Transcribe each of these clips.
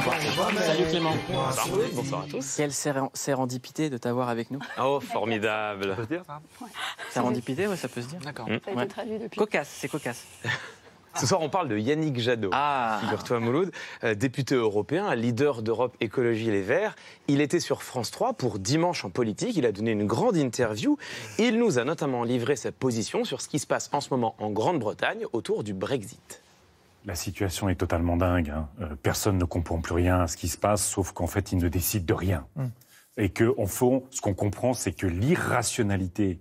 Salut Clément. Bonsoir à tous. Quelle sérendipité de t'avoir avec nous. Oh, formidable. Ça peut se dire, ça ? Sérendipité, ouais, ça peut se dire. D'accord. Ça a été traduit depuis. Cocasse, c'est cocasse. Ce soir, on parle de Yannick Jadot. Ah. Figure-toi, Mouloud, député européen, leader d'Europe Écologie Les Verts. Il était sur France 3 pour Dimanche en politique. Il a donné une grande interview. Il nous a notamment livré sa position sur ce qui se passe en ce moment en Grande-Bretagne autour du Brexit. La situation est totalement dingue. Personne ne comprend plus rien à ce qui se passe, sauf qu'en fait, ils ne décident de rien. Et qu'en fond, ce qu'on comprend, c'est que l'irrationalité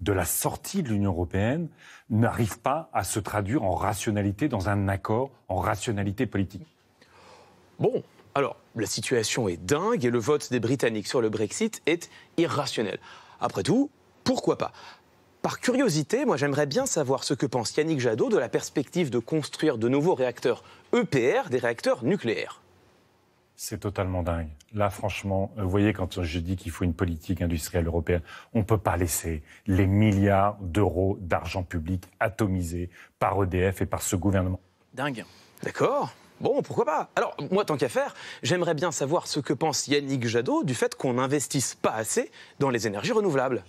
de la sortie de l'Union européenne n'arrive pas à se traduire en rationalité dans un accord, en rationalité politique. Bon, alors, la situation est dingue et le vote des Britanniques sur le Brexit est irrationnel. Après tout, pourquoi pas ? Par curiosité, moi j'aimerais bien savoir ce que pense Yannick Jadot de la perspective de construire de nouveaux réacteurs EPR, des réacteurs nucléaires. C'est totalement dingue. Là, franchement, vous voyez, quand je dis qu'il faut une politique industrielle européenne, on ne peut pas laisser les milliards d'euros d'argent public atomisés par EDF et par ce gouvernement. Dingue. D'accord ? Bon, pourquoi pas ? Alors, moi, tant qu'à faire, j'aimerais bien savoir ce que pense Yannick Jadot du fait qu'on n'investisse pas assez dans les énergies renouvelables.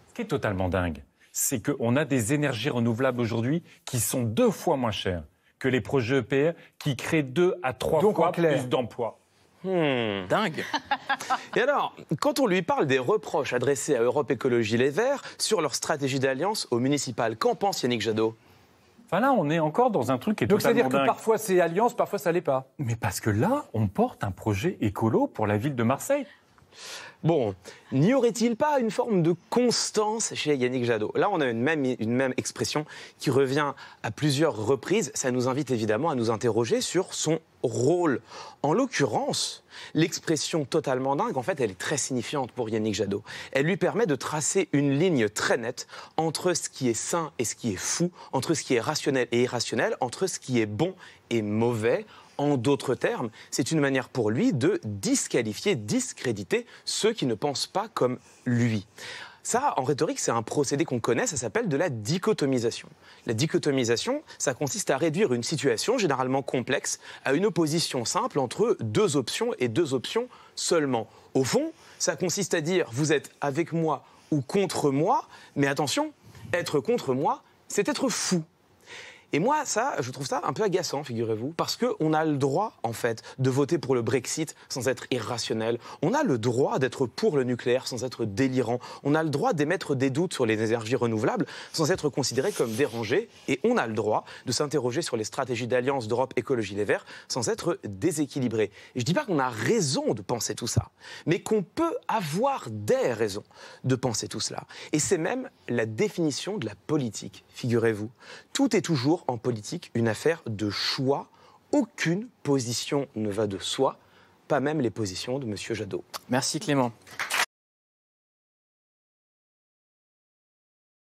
Ce qui est totalement dingue, c'est qu'on a des énergies renouvelables aujourd'hui qui sont 2 fois moins chères que les projets EPR qui créent 2 à 3 fois plus d'emplois. Dingue. Et alors, quand on lui parle des reproches adressés à Europe Écologie Les Verts sur leur stratégie d'alliance au municipal, qu'en pense Yannick Jadot ? Enfin là, on est encore dans un truc qui est Donc totalement dingue. c'est-à-dire que parfois c'est alliance, parfois ça l'est pas. Mais parce que là, on porte un projet écolo pour la ville de Marseille. Bon, n'y aurait-il pas une forme de constance chez Yannick Jadot ? Là, on a une même expression qui revient à plusieurs reprises. Ça nous invite évidemment à nous interroger sur son rôle. En l'occurrence, l'expression totalement dingue, en fait, elle est très signifiante pour Yannick Jadot. Elle lui permet de tracer une ligne très nette entre ce qui est sain et ce qui est fou, entre ce qui est rationnel et irrationnel, entre ce qui est bon et mauvais. En d'autres termes, c'est une manière pour lui de disqualifier, discréditer ceux qui ne pensent pas comme lui. Ça, en rhétorique, c'est un procédé qu'on connaît, ça s'appelle de la dichotomisation. La dichotomisation, ça consiste à réduire une situation généralement complexe à une opposition simple entre 2 options et 2 options seulement. Au fond, ça consiste à dire vous êtes avec moi ou contre moi, mais attention, être contre moi, c'est être fou. Et moi, ça, je trouve ça un peu agaçant, figurez-vous, parce qu'on a le droit, en fait, de voter pour le Brexit sans être irrationnel. On a le droit d'être pour le nucléaire sans être délirant. On a le droit d'émettre des doutes sur les énergies renouvelables sans être considéré comme dérangé. Et on a le droit de s'interroger sur les stratégies d'alliance d'Europe Écologie Les Verts sans être déséquilibré. Et je ne dis pas qu'on a raison de penser tout ça, mais qu'on peut avoir des raisons de penser tout cela. Et c'est même la définition de la politique, figurez-vous. Tout est toujours en politique une affaire de choix. Aucune position ne va de soi, pas même les positions de M. Jadot. Merci Clément.